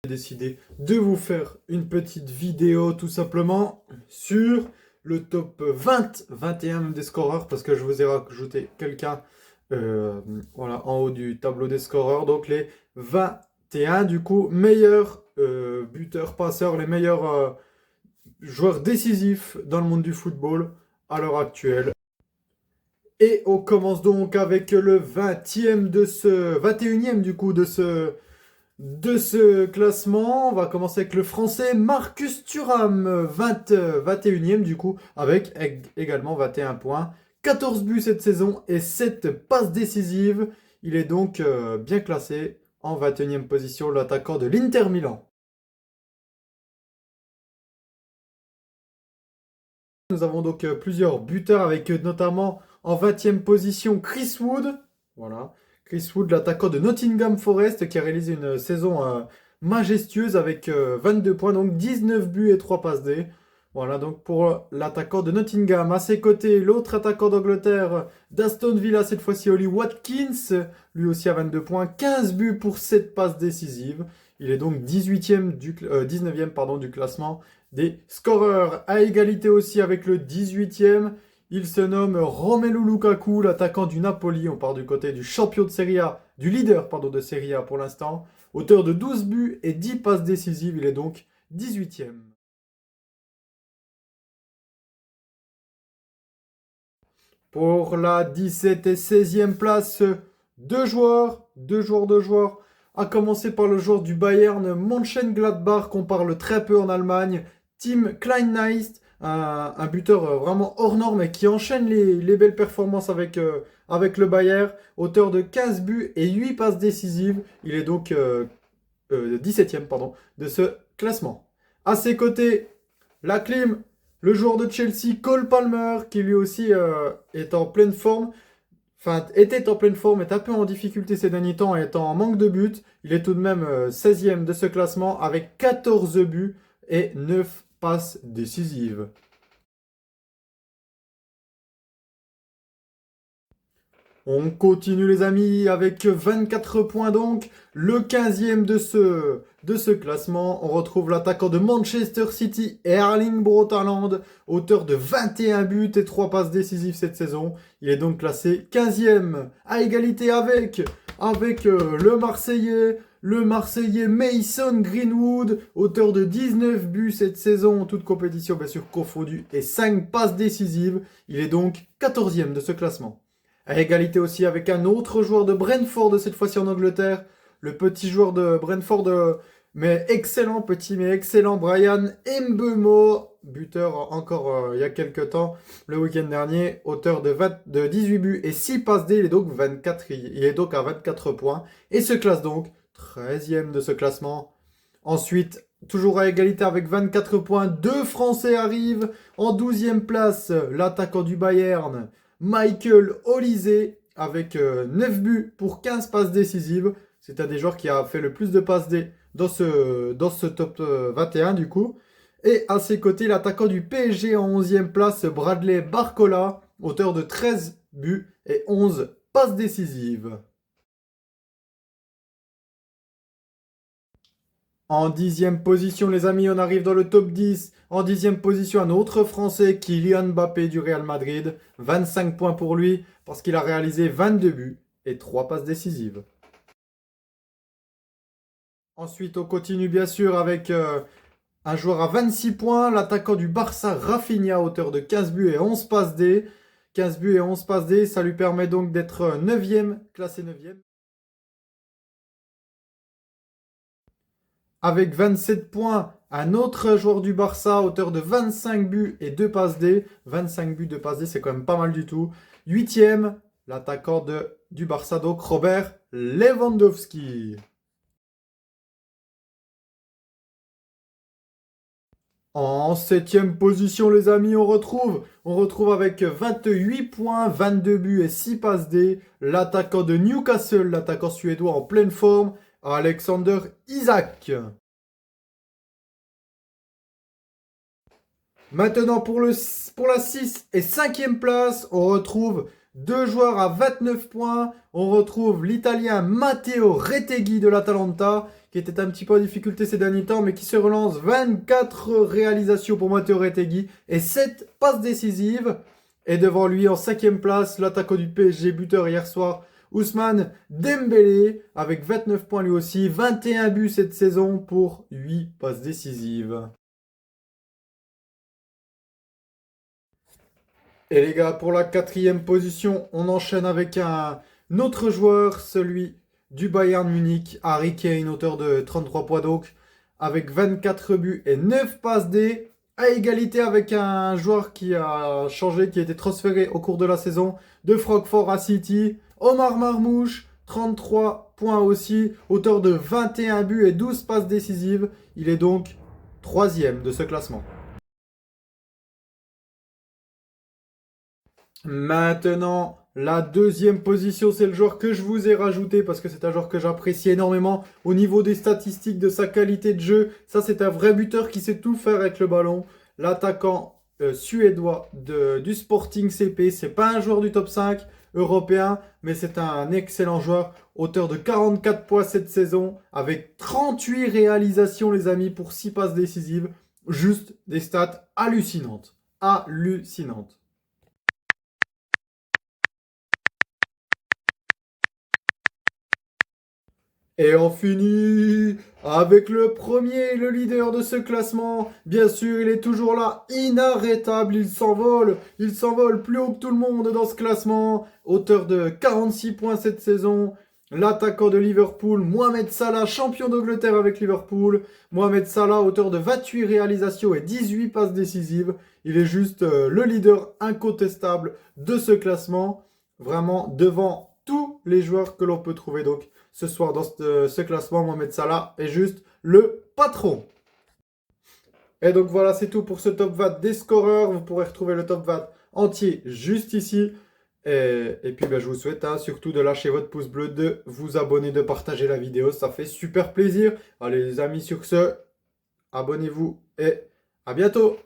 J'ai décidé de vous faire une petite vidéo tout simplement sur le top 20, 21 même des scoreurs parce que je vous ai rajouté quelqu'un voilà, en haut du tableau des scoreurs. Donc les 21 du coup meilleurs buteurs, passeurs, les meilleurs joueurs décisifs dans le monde du football à l'heure actuelle. Et on commence donc avec le 20e de ce 21e du coup de ce classement. On va commencer avec le français Marcus Thuram, 21e du coup, avec également 21 points, 14 buts cette saison et 7 passes décisives. Il est donc bien classé en 21e position, l'attaquant de l'Inter Milan. Nous avons donc plusieurs buteurs avec notamment en 20e position Chris Wood. Voilà. Chris Wood, l'attaquant de Nottingham Forest qui a réalisé une saison majestueuse avec 22 points, donc 19 buts et 3 passes D. Voilà donc pour l'attaquant de Nottingham. À ses côtés, l'autre attaquant d'Angleterre d'Aston Villa, cette fois-ci Oli Watkins, lui aussi à 22 points, 15 buts pour 7 passes décisives. Il est donc 19e pardon, du classement des scoreurs. À égalité aussi avec le 18e, il se nomme Romelu Lukaku, l'attaquant du Napoli. On part du côté du champion de Serie A, du leader pardon, de Serie A pour l'instant. Auteur de 12 buts et 10 passes décisives, il est donc 18e. Pour la 17 et 16e place, deux joueurs. À commencer par le joueur du Bayern Mönchengladbach, qu'on parle très peu en Allemagne, Tim Kleinheist, un buteur vraiment hors norme et qui enchaîne les belles performances avec le Bayern, auteur de 15 buts et 8 passes décisives. Il est donc 17e pardon, de ce classement. À ses côtés, la clim, le joueur de Chelsea, Cole Palmer, qui lui aussi est en pleine forme. Enfin, était en pleine forme, est un peu en difficulté ces derniers temps, étant en manque de buts. Il est tout de même 16e de ce classement avec 14 buts et 9 passes décisives. On continue les amis avec 24 points donc, le 15e de ce classement. On retrouve l'attaquant de Manchester City, Erling Braut Haaland, auteur de 21 buts et 3 passes décisives cette saison. Il est donc classé 15e, à égalité avec le Marseillais Mason Greenwood, auteur de 19 buts cette saison, toute compétition bien sûr confondue, et 5 passes décisives. Il est donc 14e de ce classement. À égalité aussi avec un autre joueur de Brentford, cette fois-ci en Angleterre. Le petit joueur de Brentford, mais excellent, petit mais excellent, Brian Mbeumo, buteur encore il y a quelques temps, le week-end dernier, auteur de 18 buts et 6 passes D, il est donc il est donc à 24 points et se classe donc 13e de ce classement. Ensuite, toujours à égalité avec 24 points, deux Français arrivent. En 12e place, l'attaquant du Bayern, Michael Olise, avec 9 buts pour 15 passes décisives. C'est un des joueurs qui a fait le plus de passes dans ce top 21 du coup. Et à ses côtés, l'attaquant du PSG en 11e place, Bradley Barcola, auteur de 13 buts et 11 passes décisives. En 10e position, les amis, on arrive dans le top 10. En 10e position, un autre Français, Kylian Mbappé du Real Madrid. 25 points pour lui parce qu'il a réalisé 22 buts et 3 passes décisives. Ensuite, on continue bien sûr avec un joueur à 26 points, l'attaquant du Barça, Rafinha, auteur de 15 buts et 11 passes D. 15 buts et 11 passes D, ça lui permet donc d'être 9e, classé 9e. Avec 27 points, un autre joueur du Barça, auteur de 25 buts et 2 passes D. 25 buts, 2 passes D, c'est quand même pas mal du tout. 8e, l'attaquant du Barça, donc Robert Lewandowski. En 7e position, les amis, on retrouve avec 28 points, 22 buts et 6 passes D, l'attaquant de Newcastle, l'attaquant suédois en pleine forme, Alexander Isak. Maintenant, pour la 6 et 5e place, on retrouve deux joueurs à 29 points. On retrouve l'Italien Matteo Retegui de l'Atalanta. qui était un petit peu en difficulté ces derniers temps, mais qui se relance. 24 réalisations pour Matteo Retegui et 7 passes décisives. Et devant lui, en 5e place, l'attaquant du PSG, buteur hier soir, Ousmane Dembélé, avec 29 points lui aussi, 21 buts cette saison pour 8 passes décisives. Et les gars, pour la 4e position, on enchaîne avec un autre joueur, celui du Bayern Munich, Harry Kane, auteur de 33 points donc, avec 24 buts et 9 passes D, à égalité avec un joueur qui a changé, qui a été transféré au cours de la saison, de Francfort à City, Omar Marmouche, 33 points aussi, auteur de 21 buts et 12 passes décisives. Il est donc 3e de ce classement. Maintenant, la 2e position, c'est le joueur que je vous ai rajouté parce que c'est un joueur que j'apprécie énormément au niveau des statistiques, de sa qualité de jeu. Ça, c'est un vrai buteur qui sait tout faire avec le ballon. L'attaquant suédois du Sporting CP, c'est pas un joueur du top 5 européen, mais c'est un excellent joueur, auteur de 44 points cette saison, avec 38 réalisations, les amis, pour 6 passes décisives. Juste des stats hallucinantes. Hallucinantes. Et on finit avec le premier, le leader de ce classement. Bien sûr, il est toujours là, inarrêtable, il s'envole plus haut que tout le monde dans ce classement. Auteur de 46 points cette saison, l'attaquant de Liverpool, Mohamed Salah, champion d'Angleterre avec Liverpool. Mohamed Salah, auteur de 28 réalisations et 18 passes décisives. Il est juste le leader incontestable de ce classement. Vraiment devant tous les joueurs que l'on peut trouver donc ce soir dans ce classement. Mohamed Salah est juste le patron. Et donc voilà, c'est tout pour ce top 20 des scoreurs. Vous pourrez retrouver le top 20 entier juste ici. Et puis je vous souhaite surtout de lâcher votre pouce bleu, de vous abonner, de partager la vidéo. Ça fait super plaisir. Allez les amis, sur ce, abonnez-vous et à bientôt.